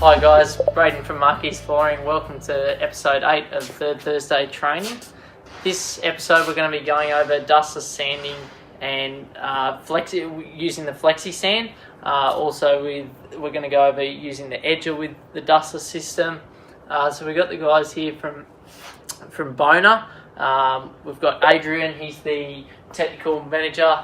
Hi guys, Braden from Marques Flooring. Welcome to episode 8 of Third Thursday training. This episode we're going to be going over dustless sanding and using the FlexiSand. We're going to go over using the edger with the dustless system. So we've got the guys here from Bona. We've got Adrian, he's the technical manager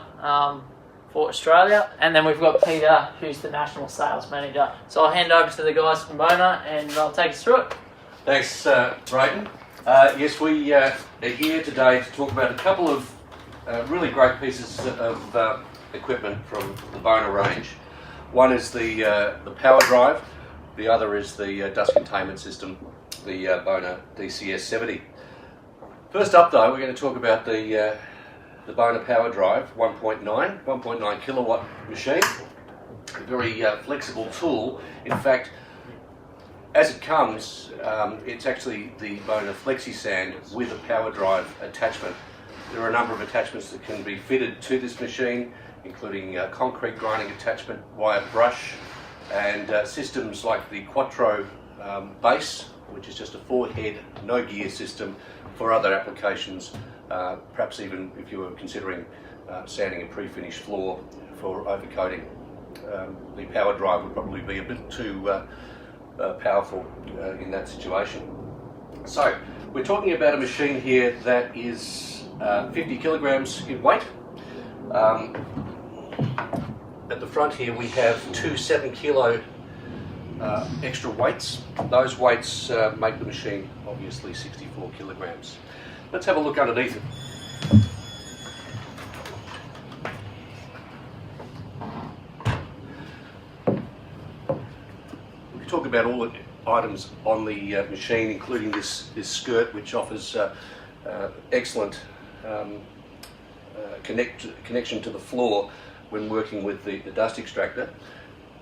for Australia, and then we've got Peter, who's the national sales manager. So I'll hand over to the guys from Bona and they'll take us through it. Thanks, Braden. Yes, we are here today to talk about a couple of really great pieces of equipment from the Bona range. One is the power drive, the other is the dust containment system, the Bona DCS70. First up though, we're going to talk about the Bona power drive 1.9 kilowatt machine. A very flexible tool. In fact, as it comes, it's actually the Bona FlexiSand with a power drive attachment. There are a number of attachments that can be fitted to this machine, including concrete grinding attachment, wire brush, and systems like the Quattro base, which is just a 4-head, no gear system for other applications. Perhaps even if you were considering sanding a pre-finished floor for overcoating. The power drive would probably be a bit too powerful in that situation. So we're talking about a machine here that is 50 kilograms in weight. At the front here we have two 7-kilo extra weights. Those weights make the machine obviously 64 kilograms. Let's have a look underneath it. We talk about all the items on the machine, including this skirt, which offers excellent connection to the floor when working with the dust extractor.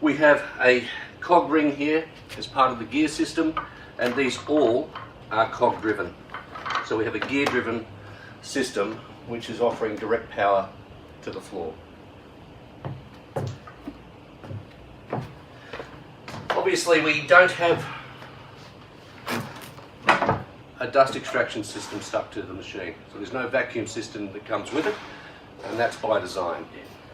We have a cog ring here as part of the gear system, and these all are cog driven. So we have a gear driven system which is offering direct power to the floor. Obviously we don't have a dust extraction system stuck to the machine, so there's no vacuum system that comes with it, and that's by design.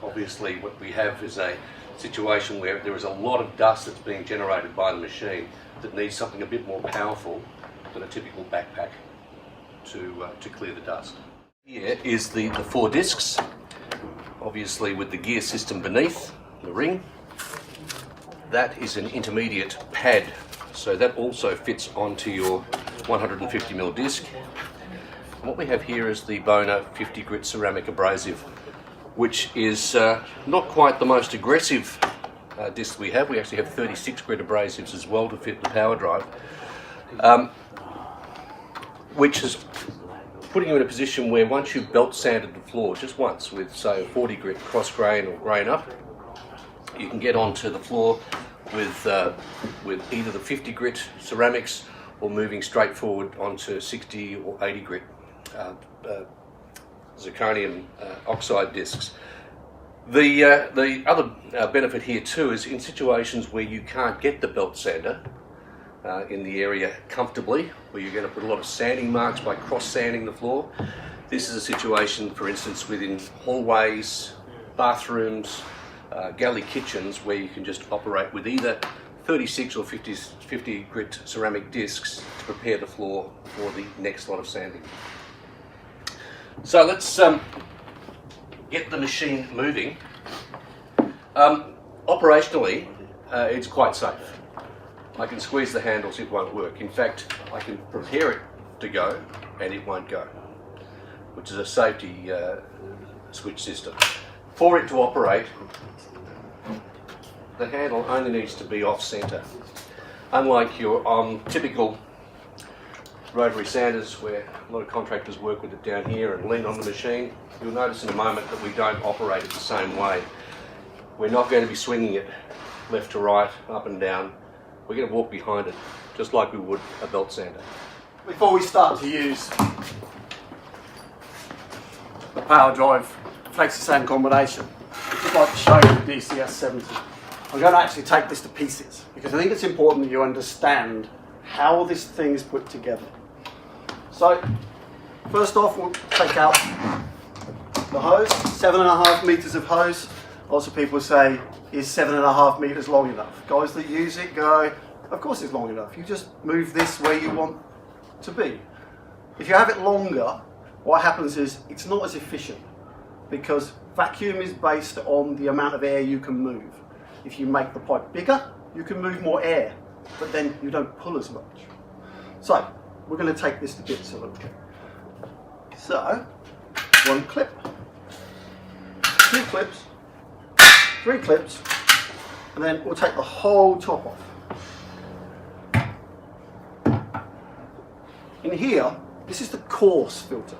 Obviously what we have is a situation where there is a lot of dust that's being generated by the machine that needs something a bit more powerful than a typical backpack to clear the dust. Here is the 4 discs, obviously with the gear system beneath the ring. That is an intermediate pad, so that also fits onto your 150mm disc. And what we have here is the Bona 50 grit ceramic abrasive, which is not quite the most aggressive disc we have. We actually have 36 grit abrasives as well to fit the power drive, which is putting you in a position where once you've belt sanded the floor just once with, say, a 40 grit cross grain or grain up, you can get onto the floor with either the 50 grit ceramics or moving straight forward onto 60 or 80 grit zirconium oxide discs. The other benefit here too is in situations where you can't get the belt sander in the area comfortably, where you're going to put a lot of sanding marks by cross sanding the floor. This is a situation, for instance, within hallways, bathrooms, galley kitchens, where you can just operate with either 36 or 50 grit ceramic discs to prepare the floor for the next lot of sanding. So let's get the machine moving. Operationally, it's quite safe. I can squeeze the handles, it won't work. In fact, I can prepare it to go and it won't go, which is a safety switch system. For it to operate, the handle only needs to be off center. Unlike your typical rotary sanders, where a lot of contractors work with it down here and lean on the machine, you'll notice in a moment that we don't operate it the same way. We're not going to be swinging it left to right, up and down. We're going to walk behind it, just like we would a belt sander. Before we start to use the power drive FlexiSand combination, I'd like to show you the DCS70. I'm going to actually take this to pieces because I think it's important that you understand how this thing is put together. So, first off, we'll take out the hose, 7.5 meters of hose. Lots of people say, is 7.5 meters long enough? Guys that use it go, of course it's long enough. You just move this where you want to be. If you have it longer, what happens is it's not as efficient because vacuum is based on the amount of air you can move. If you make the pipe bigger, you can move more air, but then you don't pull as much. So, we're going to take this to bits a little bit. So, 1 clip, 2 clips, 3 clips, and then we'll take the whole top off. In here, this is the coarse filter.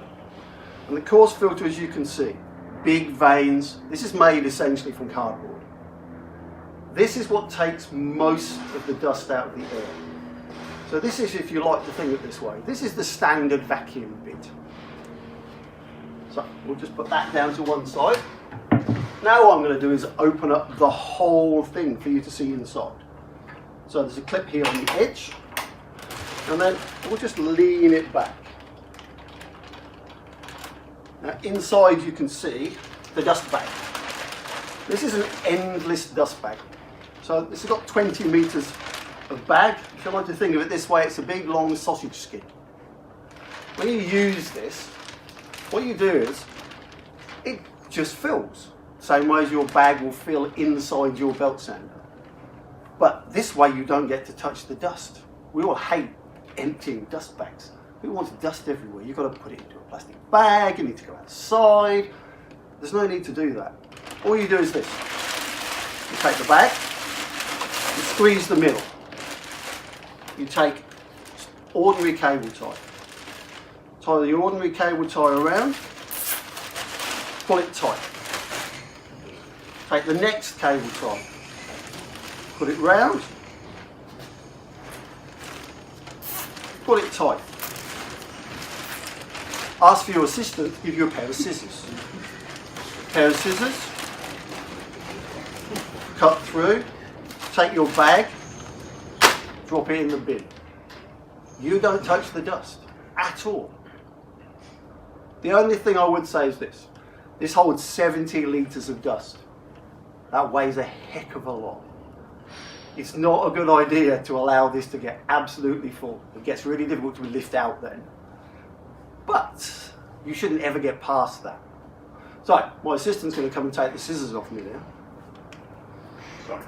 And the coarse filter, as you can see, big veins. This is made essentially from cardboard. This is what takes most of the dust out of the air. So this is, if you like to think of it this way, this is the standard vacuum bit. So we'll just put that down to one side. Now what I'm going to do is open up the whole thing for you to see inside. So there's a clip here on the edge, and then we'll just lean it back. Now inside you can see the dust bag. This is an endless dust bag. So this has got 20 meters of bag. If you like to think of it this way, it's a big long sausage skin. When you use this, what you do is, it just fills. Same way as your bag will fill inside your belt sander. But this way you don't get to touch the dust. We all hate emptying dust bags. Who wants dust everywhere? You've got to put it into a plastic bag, you need to go outside. There's no need to do that. All you do is this. You take the bag, you squeeze the middle. You take ordinary cable tie. Tie the ordinary cable tie around, pull it tight. Take the next cable tie, put it round, pull it tight. Ask for your assistant to give you a pair of scissors. Pair of scissors, cut through, take your bag, drop it in the bin. You don't touch the dust at all. The only thing I would say is this. This holds 70 litres of dust. That weighs a heck of a lot. It's not a good idea to allow this to get absolutely full. It gets really difficult to lift out then. But you shouldn't ever get past that. So, my assistant's going to come and take the scissors off me now. Sorry.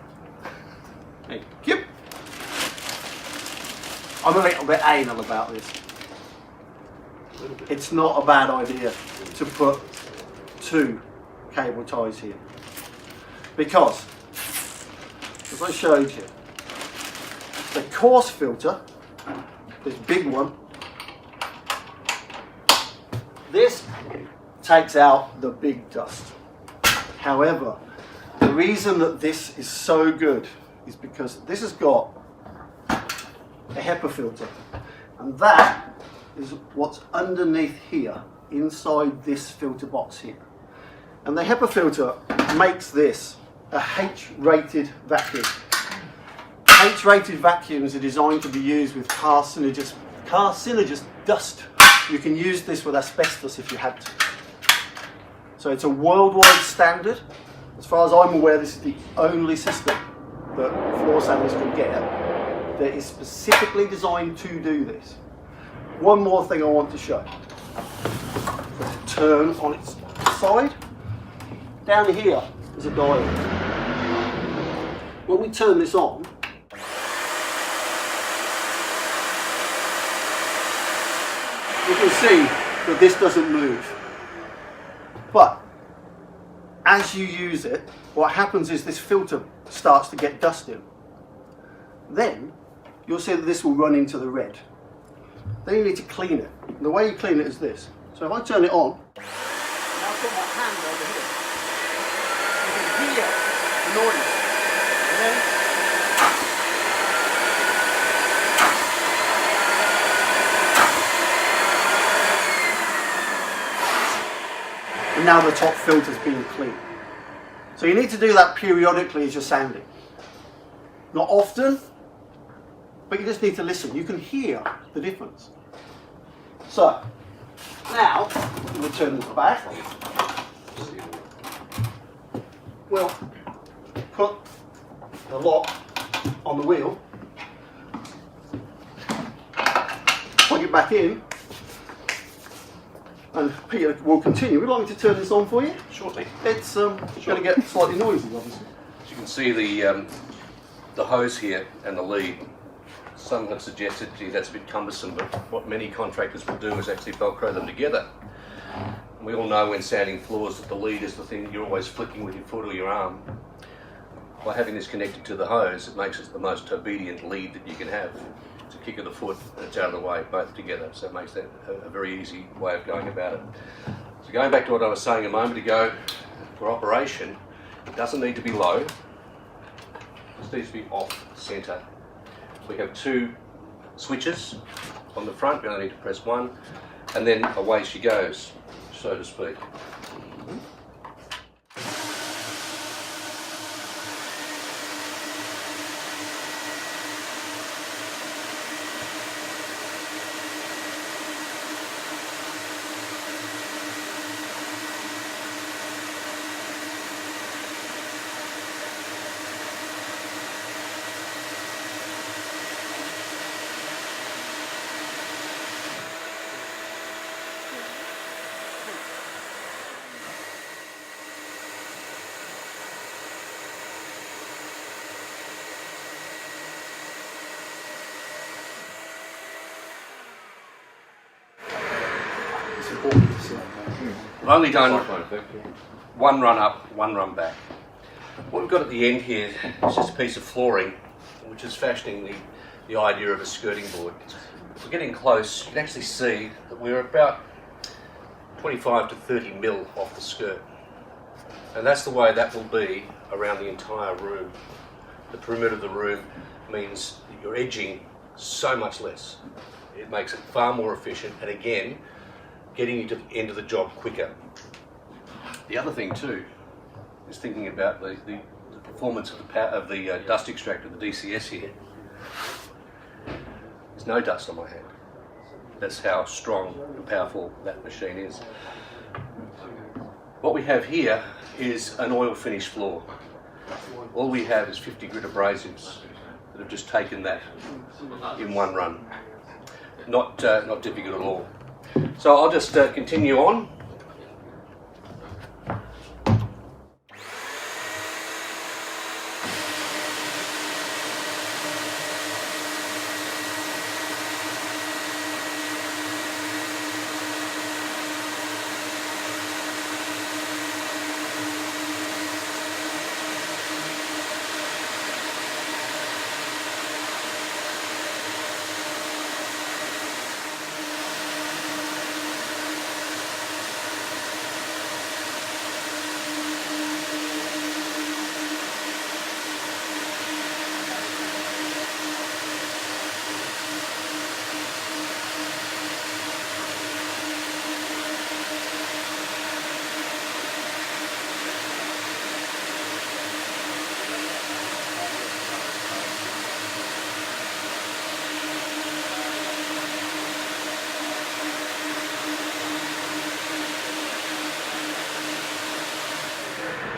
Thank you. I'm a little bit anal about this. It's not a bad idea to put 2 cable ties here. Because, as I showed you, the coarse filter, this big one, this takes out the big dust. However, the reason that this is so good is because this has got a HEPA filter, and that is what's underneath here, inside this filter box here. And the HEPA filter makes this a H-rated vacuum. H-rated vacuums are designed to be used with carcinogenous dust. You can use this with asbestos if you had to. So it's a worldwide standard. As far as I'm aware, this is the only system that floor sanders can get that is specifically designed to do this. One more thing I want to show. Turn on its side. Down here is a dial. When we turn this on, you can see that this doesn't move. But as you use it, what happens is this filter starts to get dust in. Then you'll see that this will run into the red. Then you need to clean it. And the way you clean it is this. So if I turn it on, now I put my hand over here. You can hear the noise. And then and now the top filter's being cleaned. So you need to do that periodically as you're sanding. Not often, but you just need to listen. You can hear the difference. So, now, we'll turn this back. We'll put the lock on the wheel, plug it back in, and Peter will continue. Would you like me to turn this on for you? Shortly. It's going to get slightly noisy, obviously. As you can see the hose here and the lead. Some have suggested, gee, that's a bit cumbersome, but what many contractors will do is actually Velcro them together. We all know when sanding floors that the lead is the thing you're always flicking with your foot or your arm. By having this connected to the hose, it makes it the most obedient lead that you can have. It's a kick of the foot and it's out of the way, both together, so it makes that a very easy way of going about it. So going back to what I was saying a moment ago, for operation, it doesn't need to be low, it just needs to be off centre. We have two switches on the front, we only need to press one, and then away she goes, so to speak. I've only done one run up, one run back. What we've got at the end here is just a piece of flooring which is fashioning the idea of a skirting board. If we're getting close, you can actually see that we're about 25 to 30 mil off the skirt. And that's the way that will be around the entire room. The perimeter of the room means that you're edging so much less. It makes it far more efficient, and again, getting you to the end of the job quicker. The other thing too is thinking about the performance of the dust extractor, the DCS here. There's no dust on my hand. That's how strong and powerful that machine is. What we have here is an oil finish floor. All we have is 50 grit abrasives that have just taken that in one run. Not difficult at all. So I'll just continue on.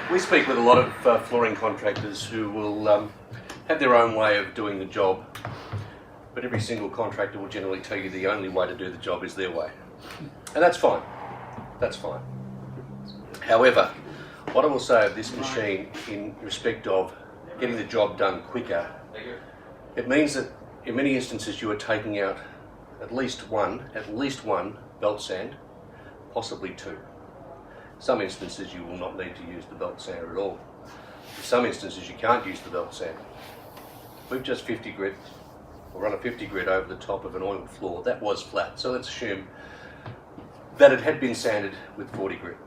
We speak with a lot of flooring contractors who will have their own way of doing the job, but every single contractor will generally tell you the only way to do the job is their way. And that's fine. That's fine. However, what I will say of this machine in respect of getting the job done quicker, it means that in many instances you are taking out at least one belt sand, possibly two. Some instances you will not need to use the belt sander at all. In some instances you can't use the belt sander. We've just 50 grit, or run a 50 grit over the top of an oiled floor. That was flat, so let's assume that it had been sanded with 40 grit.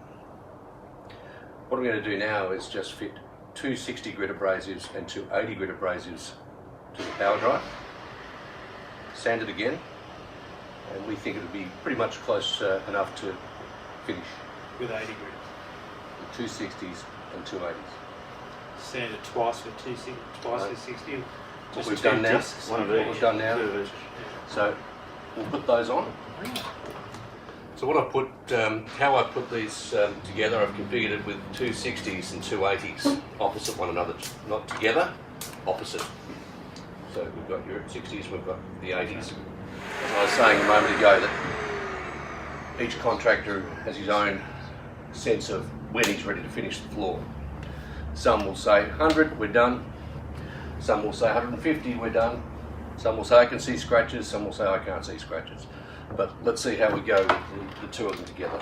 What I'm going to do now is just fit two 60 grit abrasives and two 80 grit abrasives to the power drive, sand it again, and we think it would be pretty much close enough to finish. With 80 grit. With two 60s and two 80s. sand it twice with 60. What we've done now, discs. what we've done now. Yeah. So we'll put those on. So what I put, how I put these together, I've configured it with two 60s and two 80s, opposite one another, not together, opposite. So we've got your 60s, we've got the 80s. As I was saying a moment ago, that each contractor has his own sense of when he's ready to finish the floor. Some will say 100, we're done. Some will say 150, we're done. Some will say I can see scratches, some will say I can't see scratches. But let's see how we go with the two of them together.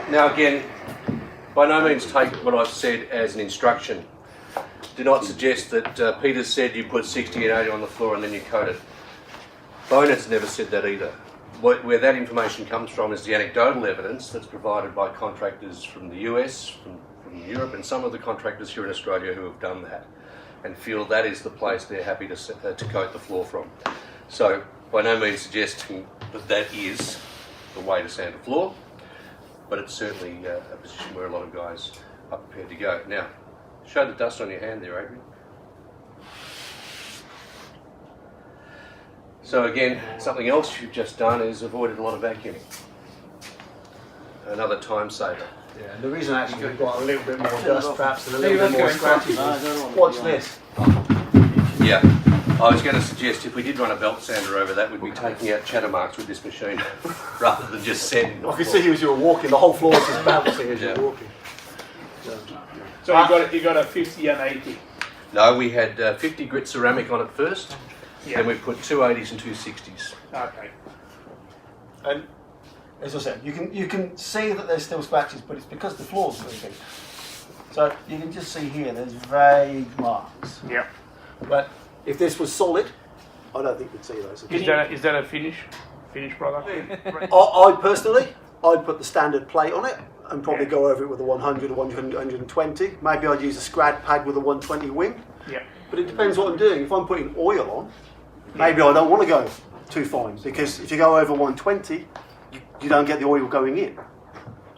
Now again, by no means take what I've said as an instruction. Do not suggest that Peter said you put 60 and 80 on the floor and then you coat it. Bona's never said that either. Where that information comes from is the anecdotal evidence that's provided by contractors from the US, from Europe, and some of the contractors here in Australia who have done that and feel that is the place they're happy to coat the floor from. So by no means suggesting that that is the way to sand a floor, but it's certainly a position where a lot of guys are prepared to go. Now, show the dust on your hand there, Adrian. So again, something else you've just done is avoided a lot of vacuuming. Another time saver. Yeah, and the reason actually we've got a little bit more dust, perhaps, and a little bit more scratches. Watch this. Yeah, I was going to suggest if we did run a belt sander over that, we'd be taking out chatter marks with this machine rather than just sanding. I can see you as you were walking, the whole floor was just bouncing as you were walking. So you got a 50 and 80. No, we had 50 grit ceramic on it first, Yeah. and we put two 80s and two 60s. Okay. And as I said, you can see that there's still scratches, but it's because the floor's moving. So you can just see here, there's vague marks. Yeah. But if this was solid, I don't think you'd see those. Is that a finished product? I personally, I'd put the standard plate on it and probably go over it with a 100 or 120. Maybe I'd use a scrad pad with a 120 wing. Yeah. But it depends what I'm doing. If I'm putting oil on, maybe I don't want to go too fine, because if you go over 120, you don't get the oil going in.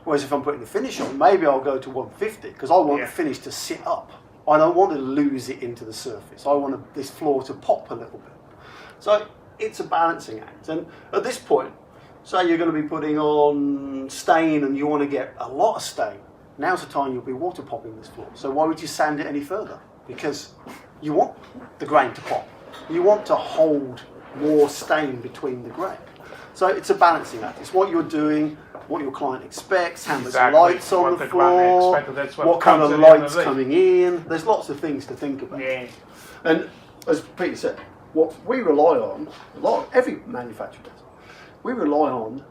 Whereas if I'm putting the finish on, maybe I'll go to 150, because I want the finish to sit up. I don't want to lose it into the surface. I want this floor to pop a little bit. So it's a balancing act. And at this point, say you're going to be putting on stain and you want to get a lot of stain, now's the time you'll be water popping this floor. So why would you sand it any further? Because you want the grain to pop. You want to hold more stain between the grain. So it's a balancing act. It's what you're doing, what your client expects, how much light's on the floor, what kind of light's coming in. There's lots of things to think about. Yeah. And as Peter said, what we rely on, every manufacturer does, we rely on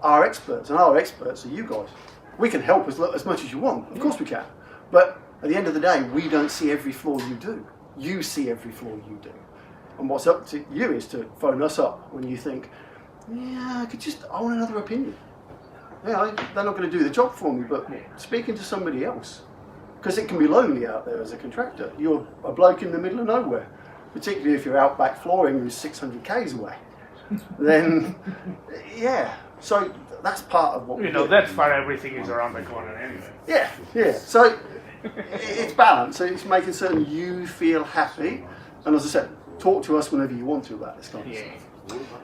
our experts, and our experts are you guys. We can help as much as you want, of course we can. But at the end of the day, we don't see every flaw you do. You see every flaw you do. And what's up to you is to phone us up when you think, yeah, I want another opinion. Yeah, they're not going to do the job for me, but speaking to somebody else. Because it can be lonely out there as a contractor. You're a bloke in the middle of nowhere, particularly if you're outback flooring who's 600 k's away. Then, yeah, so that's part of what we do. That far everything is around the corner anyway. Yeah. So it's balance. So it's making certain you feel happy. And as I said, talk to us whenever you want to about this kind of stuff.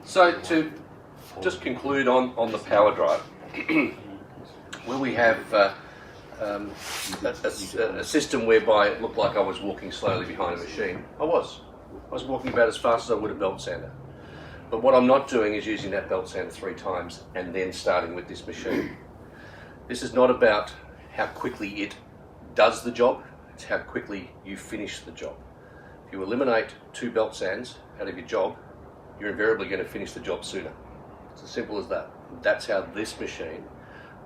So to just conclude on the power drive, where we have a system whereby it looked like I was walking slowly behind a machine. I was walking about as fast as I would a belt sander. But what I'm not doing is using that belt sander 3 times and then starting with this machine. This is not about how quickly it does the job, it's how quickly you finish the job. If you eliminate 2 belt sands out of your job, you're invariably going to finish the job sooner. It's as simple as that. That's how this machine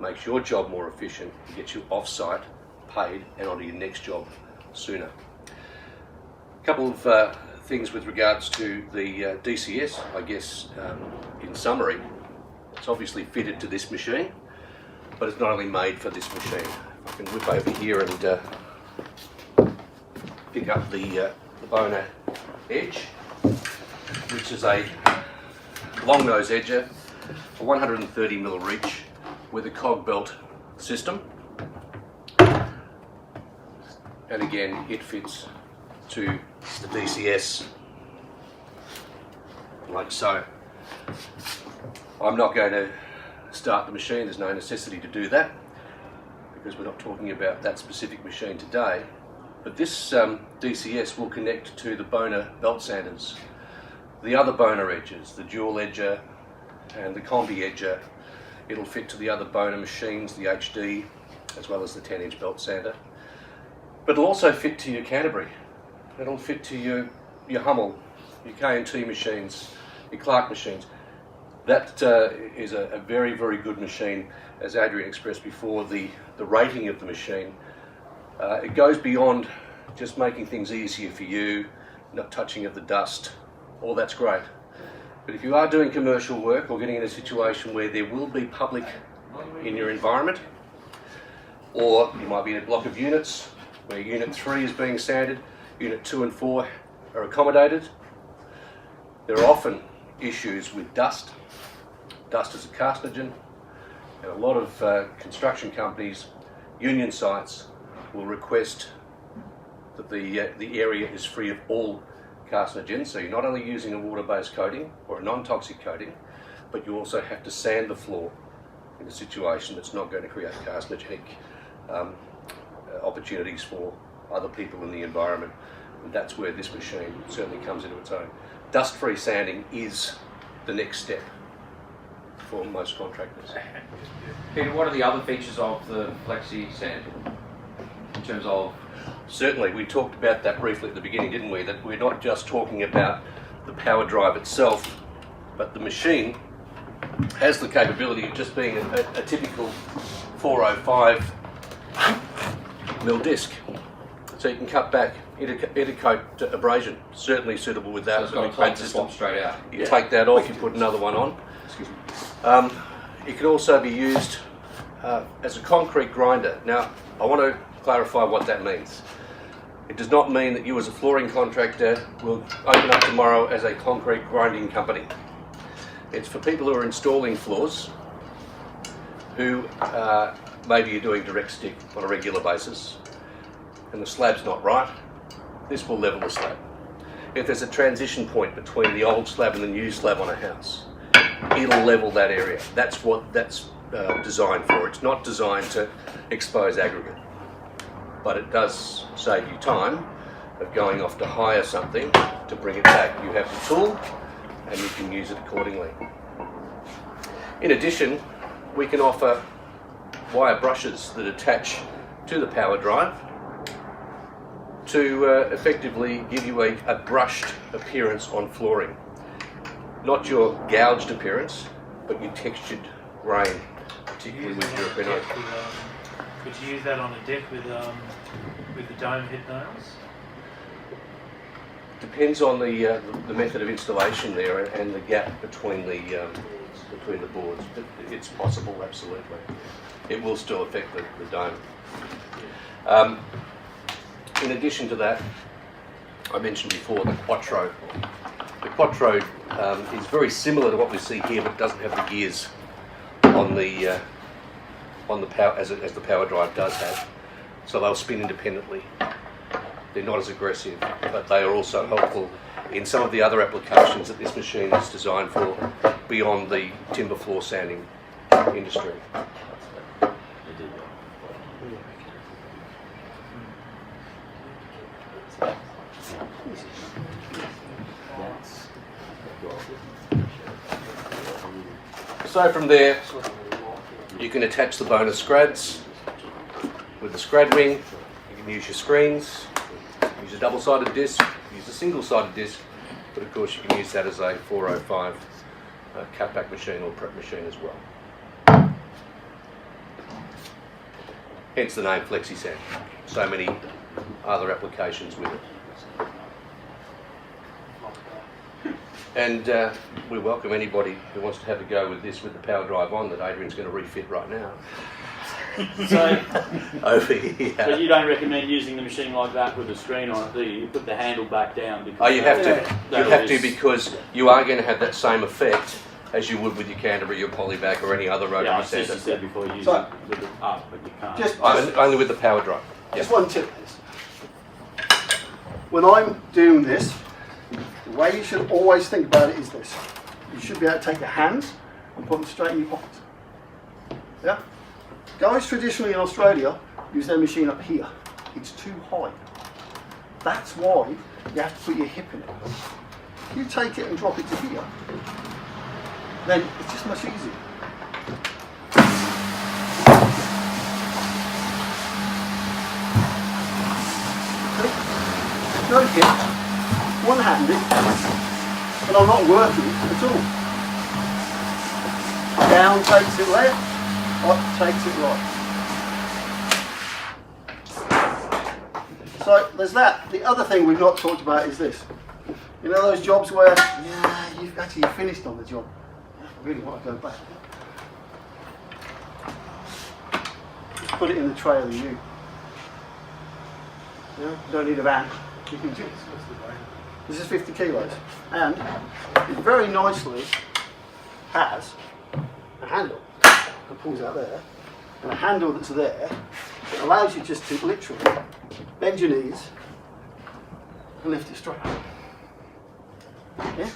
makes your job more efficient, gets you off-site, paid, and onto your next job sooner. A couple of things with regards to the DCS, I guess, in summary, it's obviously fitted to this machine, but it's not only made for this machine. I can whip over here and pick up the Bona edge, which is a long nose edger, a 130mm reach with a cog belt system, and again it fits to the DCS like so. I'm not going to start the machine, there's no necessity to do that because we're not talking about that specific machine today, but this DCS will connect to the Bona belt sanders, the other Bona edges, the dual edger and the combi edger. It'll fit to the other Bona machines, the HD, as well as the 10-inch belt sander. But it'll also fit to your Canterbury. It'll fit to your Hummel, your K&T machines, your Clark machines. That is a very, very good machine. As Adrian expressed before, the rating of the machine, it goes beyond just making things easier for you, not touching of the dust. All that's great. But if you are doing commercial work or getting in a situation where there will be public in your environment, or you might be in a block of units where Unit 3 is being sanded, Unit 2 and 4 are accommodated, there are often issues with dust. Dust is a carcinogen, and a lot of construction companies, union sites, will request that the area is free of all carcinogens. So you're not only using a water-based coating or a non-toxic coating, but you also have to sand the floor in a situation that's not going to create carcinogenic opportunities for other people in the environment. And that's where this machine certainly comes into its own. Dust-free sanding is the next step for most contractors. Peter, what are the other features of the FlexiSand in terms of? Certainly, we talked about that briefly at the beginning, didn't we? That we're not just talking about the power drive itself, but the machine has the capability of just being a typical 405 mil disc. So you can cut back, intercoat abrasion, certainly suitable with that. So it's got a plate to swap straight out. You take that off, you put another one on. It can also be used as a concrete grinder. Now, I want to clarify what that means. It does not mean that you as a flooring contractor will open up tomorrow as a concrete grinding company. It's for people who are installing floors who maybe you're doing direct stick on a regular basis and the slab's not right. This will level the slab. If there's a transition point between the old slab and the new slab on a house, it'll level that area. That's what that's designed for. It's not designed to expose aggregate, but it does save you time of going off to hire something to bring it back. You have the tool and you can use it accordingly. In addition, we can offer wire brushes that attach to the power drive to effectively give you a brushed appearance on flooring. Not your gouged appearance, but your textured grain, particularly with your Renault. Could you use that on a deck with the dome head nails? Depends on the method of installation there and the gap between the boards. But it's possible, absolutely. It will still affect the dome. In addition to that, I mentioned before the Quattro. The Quattro is very similar to what we see here, but doesn't have the gears on the power as the power drive does have. So they'll spin independently. They're not as aggressive, but they are also helpful in some of the other applications that this machine is designed for beyond the timber floor sanding industry. So from there, you can attach the Bona scrads with the scrad ring. You can use your screens, use a double-sided disc, use a single-sided disc, but of course you can use that as a 405 cutback machine or prep machine as well. hence the name FlexiSand. So many other applications with it. And we welcome anybody who wants to have a go with this with the power drive on that Adrian's going to refit right now. So, Over here. but you don't recommend using the machine like that with a screen on it, do you? You put the handle back down. Because Oh, you have to. that You have to is- because you are going to have that same effect as you would with your Canterbury, your Polyback, or any other rotary Yeah, I see sander. you said before, use So- it with it up, but you can't. Just Only with the power drive. Just one tip is, when I'm doing this, the way you should always think about it is this. You should be able to take your hands and put them straight in your pocket. Yeah? Guys traditionally in Australia use their machine up here. It's too high. That's why you have to put your hip in it. If you take it and drop it to here, then it's just much easier. No hip, one-handed, and I'm not working at all. Down takes it left, up takes it right. So there's that. The other thing we've not talked about is this. You know those jobs where, yeah, you've finished on the job. I really want to go back. Just put it in the trailer, you. Yeah, you don't need a van. You can just, this is 50 kilos, and it very nicely has a handle that pulls out there, and a handle that's there that allows you just to literally bend your knees and lift it straight. Yeah?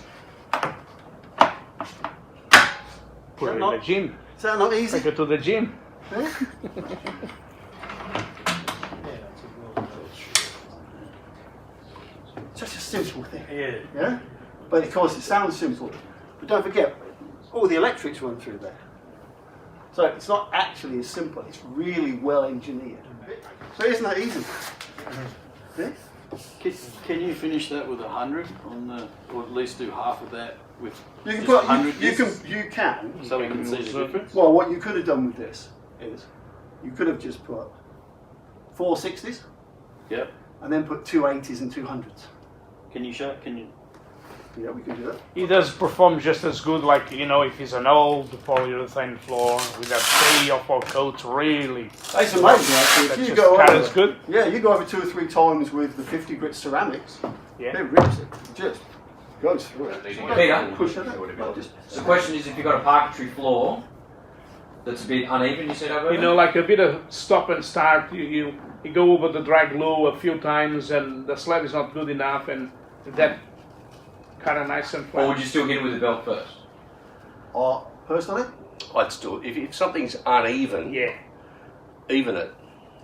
Put it in not- the gym. Is that not easy? Take it to the gym. Yeah? Such a simple thing. Yeah? But of course it sounds simple. But don't forget, all the electrics run through there. So it's not actually as simple, it's really well engineered. So isn't that easy? Yeah? Can you finish that with 100 on the, or at least do half of that with You can just put 100 you discs, can. so we can see the difference? Well, what you could have done with this is you could have just put 4 60s Yep. and then put 2 80s and 2 100s. Can you show? Can you? Yeah, we can do that. It does perform just as good, like, you know, if it's an old polyurethane floor with that 3 or 4 coats, really. It's amazing actually. That's If you just go cut over, as good. yeah, you go over 2 or 3 times with the 50 grit ceramics, Yeah. it rips it. It just goes through it. Peter, Push it out. Just, the question is if you've got a parquetry floor that's a bit uneven, you said over You know, like a bit of stop and start, you go over the drag low a few times and the slab is not good enough, and that kind of nice and Or flat. would you still hit it with the belt first? personally, I'd still, if something's uneven, Yeah. even it.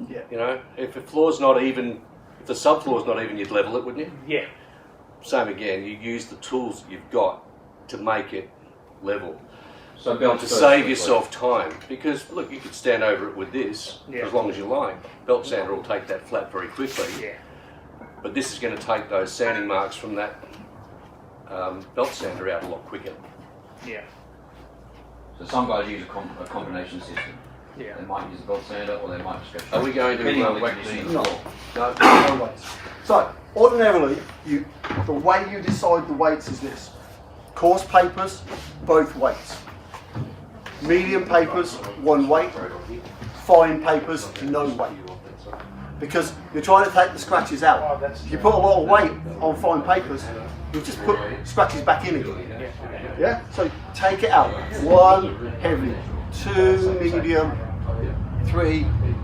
yeah. You know, if the floor's not even, if the subfloor's not even, you'd level it, wouldn't you? Yeah. Same again, you use the tools you've got to make it level. So belt To first. save yourself time, because look, you could stand over it with this Yeah. as long as you like. Belt sander will take that flat very quickly, Yeah. but this is going to take those sanding marks from that belt sander out a lot quicker. Yeah. So some guys use a combination system. Yeah. They might use a belt sander, or they might just go. Are we going to Depending on whack what you the see. No. No. No weights. So, ordinarily, the way you decide the weights is this. Coarse papers, both weights. Medium papers, 1 weight. Fine papers, no weight. Because you're trying to take the scratches out. If you put a lot of weight on fine papers, you just put scratches back in again. Yeah? So take it out. 1 heavy, 2 medium, 3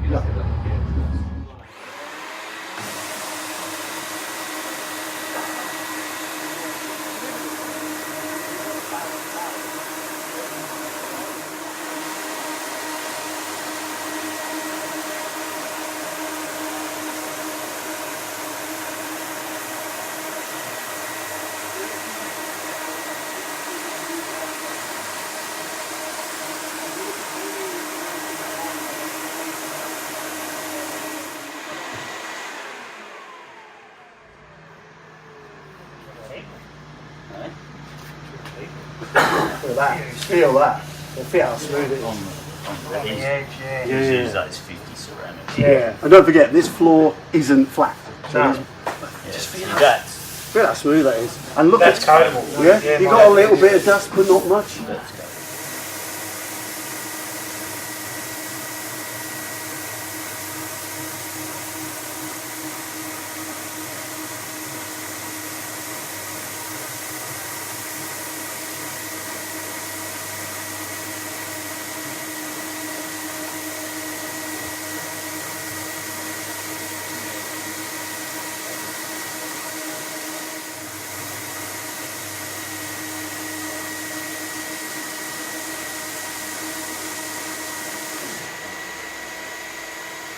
nothing. Look at that. Feel that. Feel how smooth it is. On the edge, yeah. Use those 50 ceramics. Yeah. And don't forget, this floor isn't flat. So No. it's- Yeah, that's look how smooth that is. And look That's at coatable. yeah, you got a little bit of dust, but not much.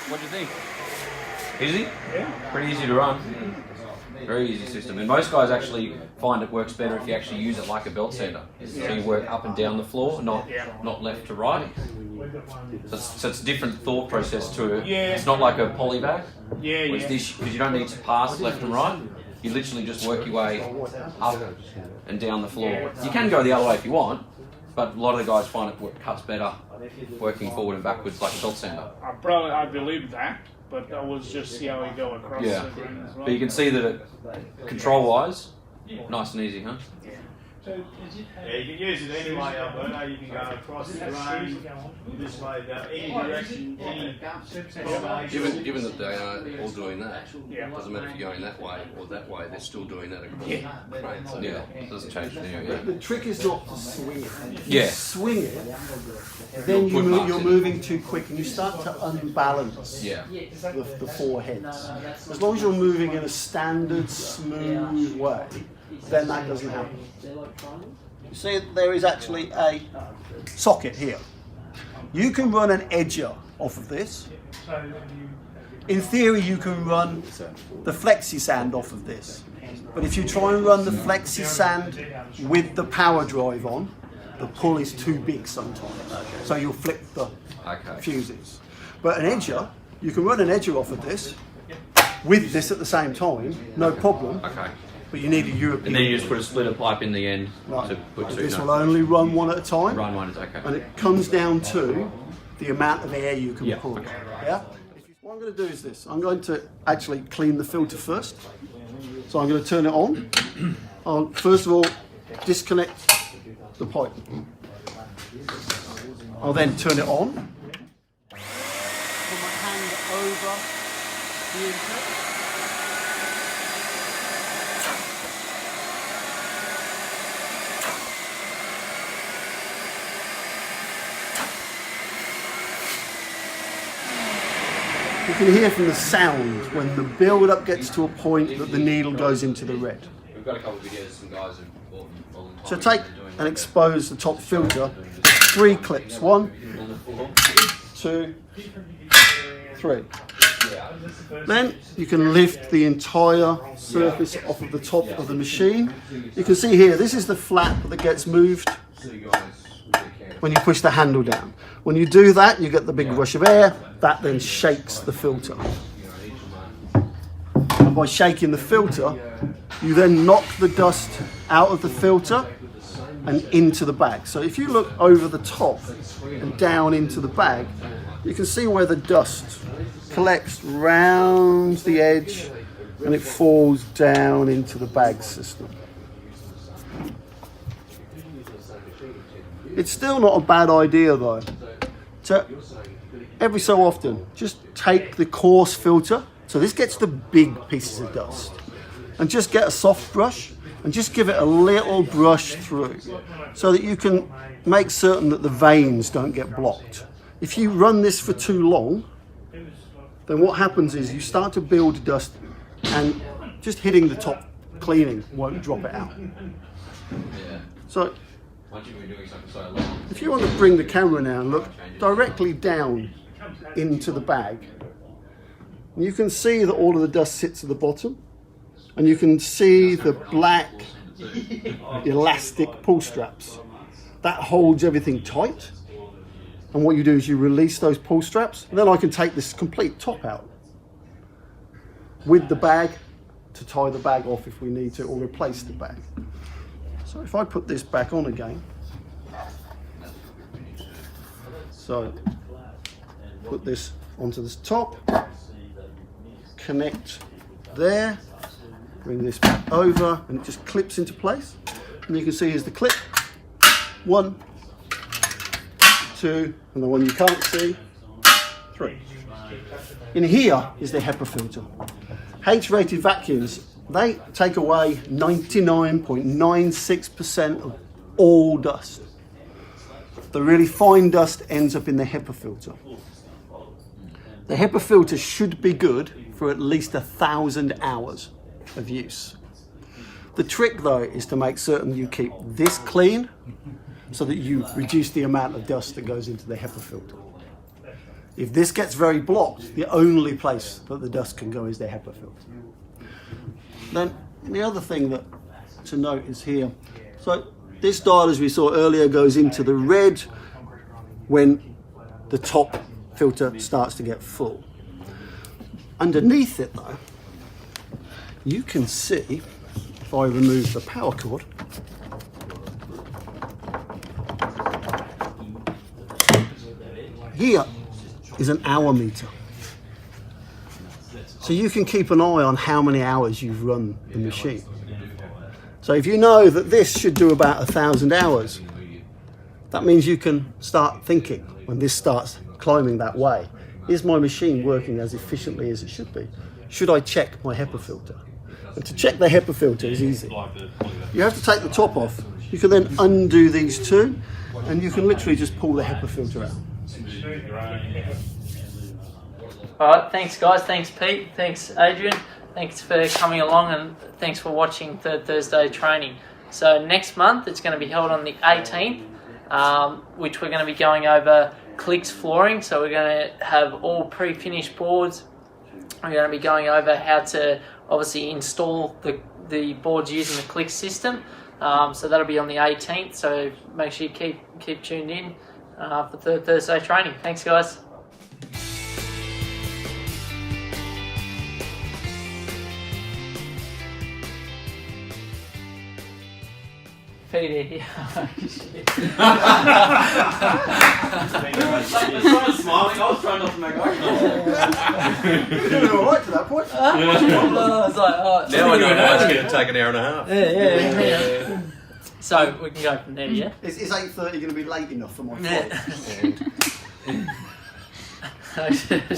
What do you think? Easy? Yeah. Pretty easy to run. Very easy system. And most guys actually find it works better if you actually use it like a belt sander. So you work up and down the floor, not left to right. So it's a different thought process to it. Yeah. It's not like a poly bag. Yeah, Because you don't need to pass left and right. You literally just work your way up and down the floor. You can go the other way if you want, but a lot of the guys find it cuts better working forward and backwards like a belt sander. I believe that, but I was just see how we go across Yeah. the grain as well. But you can see that it, control-wise, nice and easy, huh? Yeah, you can use it any way, Alberto. You can go across the grain, this way, go any direction, any combination. Given that they are all doing that, Yeah. doesn't matter if you're going that way or that way, they're still doing that across the crane. So Yeah, it doesn't change the area. The trick is not to swing it. If Yeah. you swing it, then you're moving too quick and you start to unbalance Yeah. the four heads. As long as you're moving in a standard, smooth way, then that doesn't happen. You see, there is actually a socket here. You can run an edger off of this. In theory, you can run the FlexiSand off of this. But if you try and run the FlexiSand with the power drive on, the pull is too big sometimes. So you'll flip the fuses. But an edger, you can run an edger off of this with this at the same time, no problem. Okay. But you need a European. And then you just put a splitter pipe in the end Right. to put two. This will only run one at a time. Run one is okay. And it comes down to the amount of air you can Yeah, pull. okay. Yeah? What I'm going to do is this. I'm going to actually clean the filter first. So I'm going to turn it on. I'll first of all disconnect the pipe. I'll then turn it on. Put my hand over the intake. You can hear from the sound when the build-up gets to a point that the needle goes into the red. We've got a couple of videos of some guys who've bought them. So take and expose the top filter. 3 clips. 1, 2, 3. Then you can lift the entire surface off of the top of the machine. You can see here, this is the flap that gets moved when you push the handle down. When you do that, you get the big rush of air. That then shakes the filter. And by shaking the filter, you then knock the dust out of the filter and into the bag. So if you look over the top and down into the bag, you can see where the dust collects round the edge and it falls down into the bag system. It's still not a bad idea though, to every so often just take the coarse filter, so this gets the big pieces of dust, and just get a soft brush and just give it a little brush through so that you can make certain that the veins don't get blocked. If you run this for too long, then what happens is you start to build dust and just hitting the top cleaning won't drop it out. So if you want to bring the camera now and look directly down into the bag, you can see that all of the dust sits at the bottom, and you can see the black elastic pull straps. That holds everything tight, and what you do is you release those pull straps, and then I can take this complete top out with the bag to tie the bag off if we need to, or replace the bag. So if I put this back on again, So put this onto this top, connect there, bring this back over, and it just clips into place. And you can see here's the clip. 1, 2, and the one you can't see, 3. In here is the HEPA filter. H-rated vacuums, they take away 99.96% of all dust. The really fine dust ends up in the HEPA filter. The HEPA filter should be good for at least 1,000 hours of use. The trick though is to make certain you keep this clean so that you reduce the amount of dust that goes into the HEPA filter. If this gets very blocked, the only place that the dust can go is the HEPA filter. Then the other thing that to note is here. So this dial, as we saw earlier, goes into the red when the top filter starts to get full. Underneath it though, you can see, if I remove the power cord, here is an hour meter. So you can keep an eye on how many hours you've run the machine. So if you know that this should do about 1,000 hours, that means you can start thinking when this starts climbing that way, is my machine working as efficiently as it should be? Should I check my HEPA filter? And to check the HEPA filter is easy. You have to take the top off. You can then undo these two, and you can literally just pull the HEPA filter out. Alright, thanks guys, thanks Pete, thanks Adrian, thanks for coming along, and thanks for watching Third Thursday training. So next month it's going to be held on the 18th, which we're going to be going over Marques Flooring. So we're going to have all pre-finished boards. We're going to be going over how to obviously install the boards using the Marques system. So that'll be on the 18th, so make sure you keep tuned in for Third Thursday training. Thanks guys. Peter, yeah. Smiling, I was trying not to make eye You're doing all right to that point. I was like, oh, Now I know why it's going to take an hour and a half. yeah. So we can go from there, yeah? Is 8:30 going to be late enough for my flight? Yeah.